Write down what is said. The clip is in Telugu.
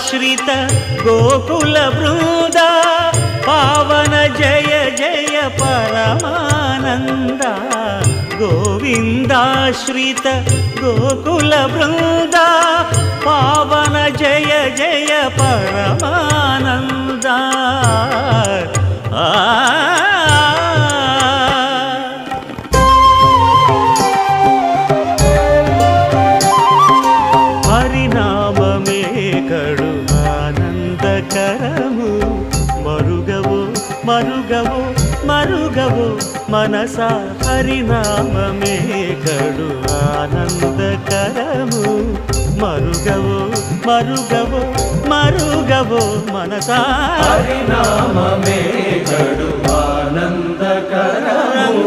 గోవిందాశ్రిత గోకుల బృంద పావన జయ జయ పరమానంద గోవిందాశ్రిత గోకుల బృంద పావన జయ జయ పరమానంద హరినామమే కడు ఆనందకరము మరుగవో మరుగవో మరుగవో మనసా హరినామమే కడు ఆనందకరము మరుగవో మరుగవో మరుగవో మనసా హరినామమే కడు ఆనందకరము.